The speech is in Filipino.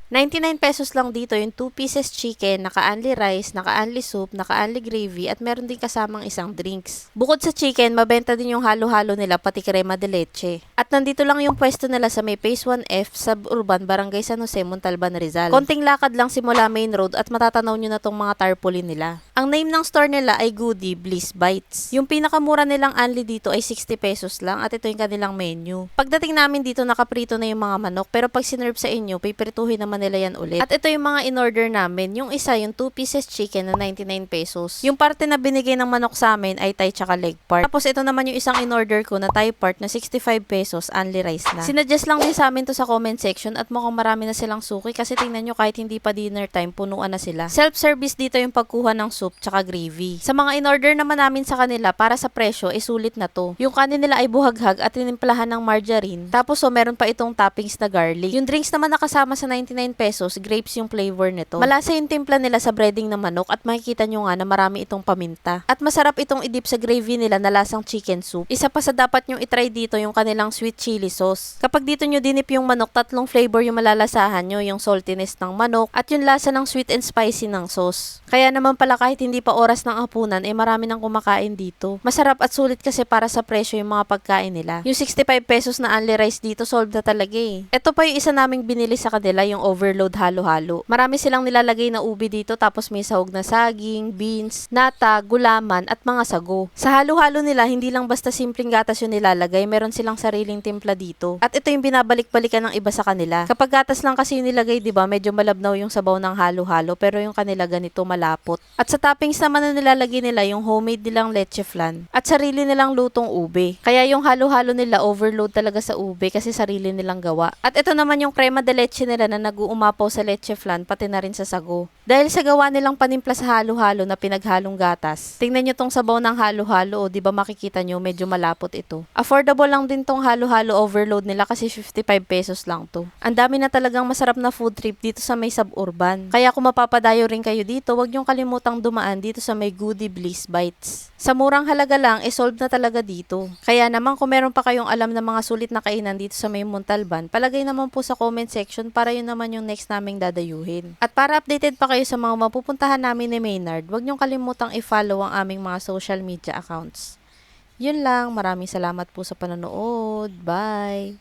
₱99 lang dito yung 2 pieces chicken, naka-only rice, naka-only soup, naka-only gravy, at meron din kasamang isang drinks. Bukod sa chicken, mabenta din yung halo-halo nila pati crema de leche. At nandito lang yung pwesto nila sa may Phase 1F, Suburban, Barangay San Jose, Montalban, Rizal. Konting lakad lang simula main road at matatanaw nyo na tong mga tarpaulin nila. Ang name ng store nila ay Goody Bliss Bites. Yung pinakamura nilang only dito ay ₱60 lang at ito yung kanilang menu. Pagdating namin dito, nakaprito na yung mga manok, pero pag sinerve sa inyo, pipirituhin naman nila yan ulit. At ito yung mga in-order namin. Yung isa, yung 2 pieces chicken na ₱99. Yung parte na binigay ng manok sa amin ay thigh tsaka leg part. Tapos ito naman yung isang in-order ko na thigh part na ₱65, only rice na. Sinuggest lang din sa amin to sa comment section at mukhang marami na silang suki kasi tingnan nyo kahit hindi pa dinner time, punuan na sila. Self-service dito yung pagkuha ng soup tsaka gravy. Sa mga in-order naman namin sa kanila, para sa presyo, sulit na to. Yung kanin nila ay buhaghag at tinimplahan ng margarine. Tapos meron pa itong toppings na garlic. Yung drinks naman nakasama sa ₱99, grapes yung flavor nito. Malasa yung timpla nila sa breading ng manok at makikita nyo nga na marami itong paminta. At masarap itong idip sa gravy nila na lasang chicken soup. Isa pa sa dapat nyo itry dito yung kanilang sweet chili sauce. Kapag dito nyo dinip yung manok, tatlong flavor yung malalasahan nyo, yung saltiness ng manok at yung lasa ng sweet and spicy ng sauce. Kaya naman pala kahit hindi pa oras ng hapunan, marami nang kumakain dito. Masarap at sulit kasi para sa presyo yung mga pagkain nila. Yung ₱65 na only rice dito, solve na talaga eh. Ito pa yung isa naming binili sa kanila, yung overload halo-halo. Marami silang nilalagay na ubi dito tapos may sahog na saging, beans, nata, gulaman at mga sago. Sa halo-halo nila, hindi lang basta simpleng gatas yung nilalagay, meron silang sariling timpla dito. At ito yung binabalik-balikan ng iba sa kanila. Kapag gatas lang kasi yung nilagay, di ba, medyo malabnaw yung sabaw ng halo-halo, pero yung kanila ganito malapot. At sa toppings naman na nilalagay nila, yung homemade nilang leche flan at sarili nilang lutong ube. Kaya yung halo-halo nila overload talaga sa ube kasi sarili nilang gawa. At ito naman yung crema de leche nila na nag-uumapaw sa leche flan pati na rin sa sago. Dahil sa gawa nilang panimpla sa halo-halo na pinaghalong gatas. Tingnan nyo tong sabaw ng halo-halo, di ba makikita nyo medyo malapot ito. Affordable lang din tong halo-halo overload nila kasi ₱55 lang to. Ang dami na talagang masarap na food trip dito sa may suburban. Kaya kung mapapadayo rin kayo dito, wag nyong kalimutang dumaan dito sa may Goody Bliss Bites. Sa murang halaga lang, solve na talaga dito. Kaya naman kung meron pa kayong alam na mga sulit na kainan dito sa may Montalban, palagay naman po sa comment section para yun naman yung next naming dadayuhin. At para updated pa kayo sa mga mapupuntahan namin ni Maynard, wag niyong kalimutang i-follow ang aming mga social media accounts. Yun lang, maraming salamat po sa panonood. Bye!